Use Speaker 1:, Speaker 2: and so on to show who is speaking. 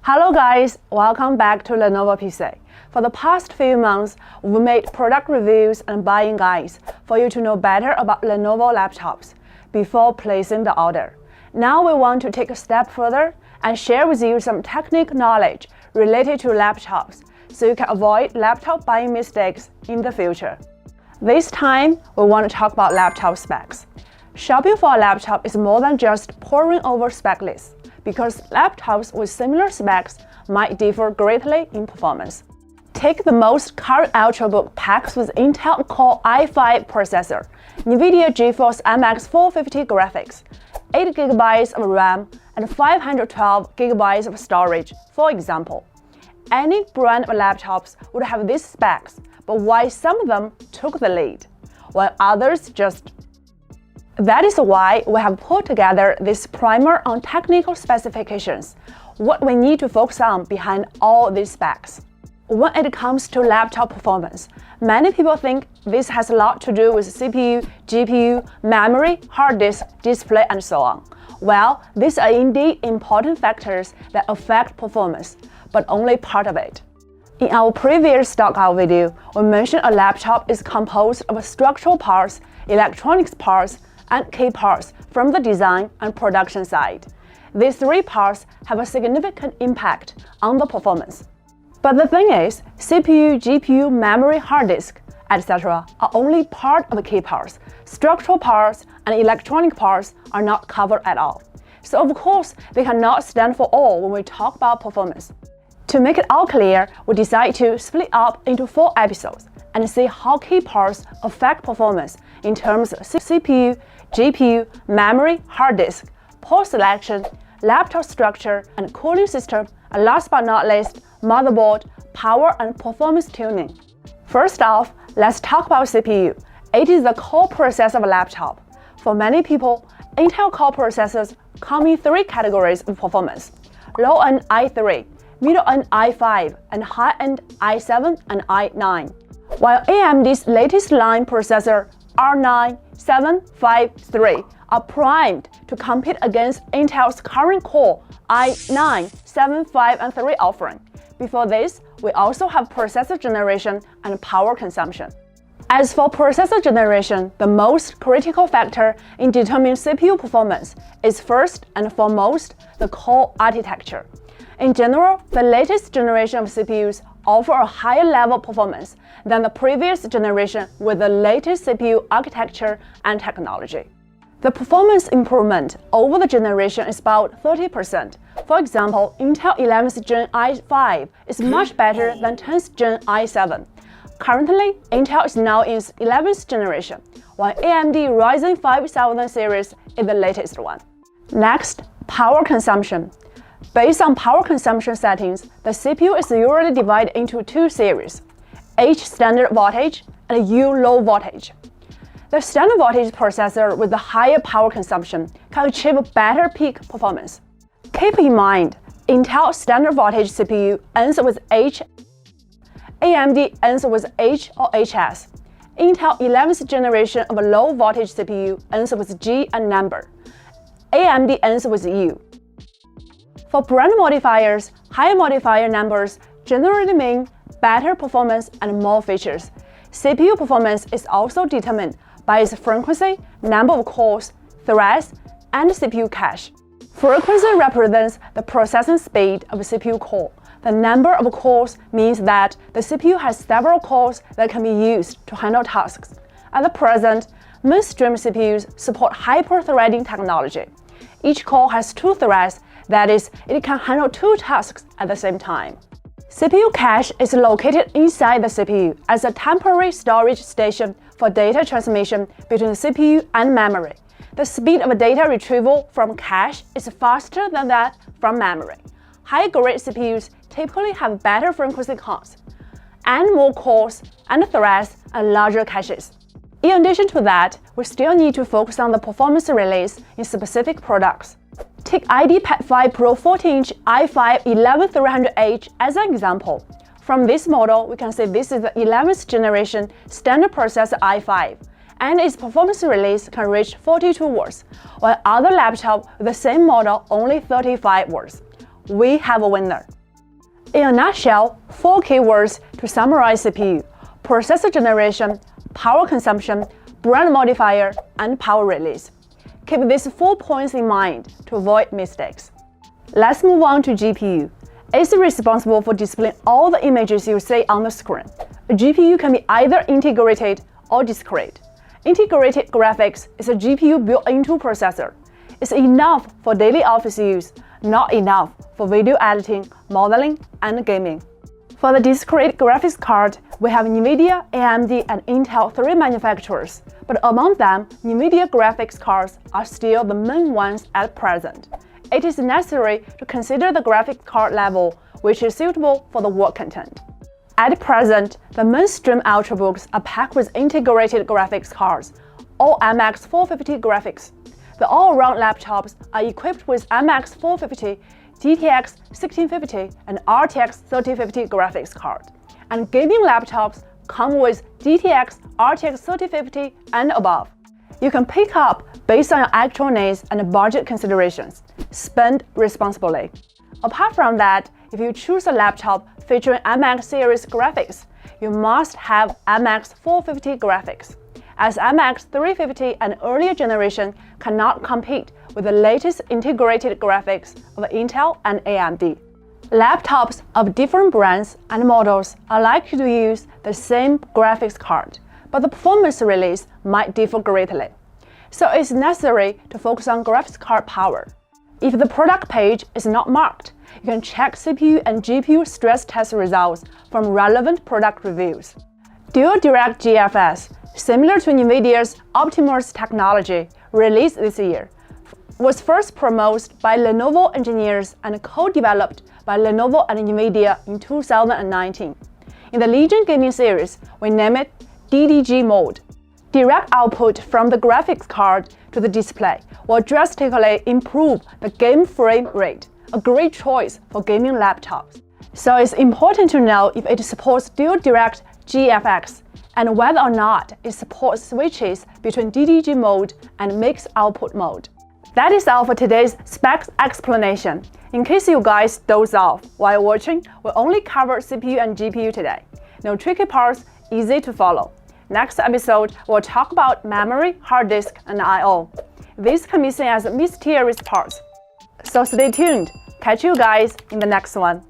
Speaker 1: Hello guys, welcome back to Lenovo PC. For the past few months, we've made product reviews and buying guides for you to know better about Lenovo laptops before placing the order. Now we want to take a step further and share with you some technical knowledge related to laptops so you can avoid laptop buying mistakes in the future. This time, we want to talk about laptop specs. Shopping for a laptop is more than just poring over spec lists, because laptops with similar specs might differ greatly in performance. Take the most current Ultrabook packs with Intel Core i5 processor, NVIDIA GeForce MX 450 graphics, 8GB of RAM, and 512GB of storage, for example. Any brand of laptops would have these specs, but why some of them took the lead, while others just. That is why we have put together this primer on technical specifications, what we need to focus on behind all these specs. When it comes to laptop performance, many people think this has a lot to do with CPU, GPU, memory, hard disk, display, and so on. Well, these are indeed important factors that affect performance, but only part of it. In our previous stockout video, we mentioned a laptop is composed of structural parts, electronics parts, and key parts from the design and production side. These three parts have a significant impact on the performance. But the thing is, CPU, GPU, memory, hard disk, etc. are only part of the key parts. Structural parts and electronic parts are not covered at all. So of course, they cannot stand for all when we talk about performance. To make it all clear, we decided to split up into 4 episodes and see how key parts affect performance in terms of CPU, GPU, memory, hard disk, port selection, laptop structure, and cooling system, and last but not least, motherboard, power, and performance tuning. First off, let's talk about CPU. It is the core processor of a laptop. For many people, Intel Core processors come in 3 categories of performance: low-end i3, middle-end i5, and high-end i7 and i9. While AMD's latest line processor R9 753 are primed to compete against Intel's current Core i9 75 and 3 offering. Before this, we also have processor generation and power consumption. As for processor generation, the most critical factor in determining CPU performance is first and foremost the core architecture. In general, the latest generation of CPUs offer a higher level performance than the previous generation with the latest CPU architecture and technology. The performance improvement over the generation is about 30%. For example, Intel 11th Gen i5 is much better than 10th Gen i7. Currently, Intel is now in its 11th generation, while AMD Ryzen 5000 series is the latest one. Next, power consumption. Based on power consumption settings, the CPU is usually divided into 2 series: H standard voltage and U low voltage. The standard voltage processor with the higher power consumption can achieve better peak performance. Keep in mind, Intel standard voltage CPU ends with H, AMD ends with H or HS. Intel 11th generation of a low voltage CPU ends with G and number. AMD ends with U. For brand modifiers, higher modifier numbers generally mean better performance and more features. CPU performance is also determined by its frequency, number of cores, threads, and CPU cache. Frequency represents the processing speed of a CPU core. The number of cores means that the CPU has several cores that can be used to handle tasks. At the present, mainstream CPUs support hyper-threading technology. Each core has 2 threads, that is, it can handle 2 tasks at the same time. CPU cache is located inside the CPU as a temporary storage station for data transmission between the CPU and memory. The speed of data retrieval from cache is faster than that from memory. High-grade CPUs typically have better frequency counts, and more cores and threads and larger caches. In addition to that, we still need to focus on the performance release in specific products. Take IdeaPad 5 Pro 14-inch i5 11300H as an example. From this model, we can see this is the 11th generation standard processor i5, and its performance release can reach 42 watts, while other laptops with the same model only 35 watts. we have a winner. In a nutshell, 4 keywords to summarize CPU: processor generation, power consumption, brand modifier, and power release. Keep these 4 points in mind to avoid mistakes. Let's move on to GPU. It's responsible for displaying all the images you see on the screen. A GPU can be either integrated or discrete. Integrated graphics is a GPU built into processor. It's enough for daily office use, not enough for video editing, modeling, and gaming. For the discrete graphics card, we have NVIDIA, AMD, and Intel 3 manufacturers, but among them, NVIDIA graphics cards are still the main ones at present. It is necessary to consider the graphics card level, which is suitable for the work content. At present, the mainstream ultrabooks are packed with integrated graphics cards, all MX 450 graphics. The all-around laptops are equipped with MX 450, GTX 1650, and RTX 3050 graphics card. And gaming laptops come with GTX, RTX 3050, and above. You can pick up based on your actual needs and budget considerations. Spend responsibly. Apart from that, if you choose a laptop featuring MX series graphics, you must have MX 450 graphics, as MX 350 and earlier generation cannot compete with the latest integrated graphics of Intel and AMD. Laptops of different brands and models are likely to use the same graphics card, but the performance release might differ greatly. So it's necessary to focus on graphics card power. If the product page is not marked, you can check CPU and GPU stress test results from relevant product reviews. Dual Direct GFS, similar to NVIDIA's Optimus technology, released this year, was first promoted by Lenovo engineers and co-developed by Lenovo and NVIDIA in 2019. In the Legion gaming series, we name it DDG mode. Direct output from the graphics card to the display will drastically improve the game frame rate, a great choice for gaming laptops. So it's important to know if it supports Dual Direct GFX and whether or not it supports switches between DDG mode and mixed output mode. That is all for today's specs explanation. In case you guys doze off while watching, we only covered CPU and GPU today. No tricky parts, easy to follow. Next episode, we'll talk about memory, hard disk, and I/O. These can be seen as mysterious parts. So stay tuned. Catch you guys in the next one.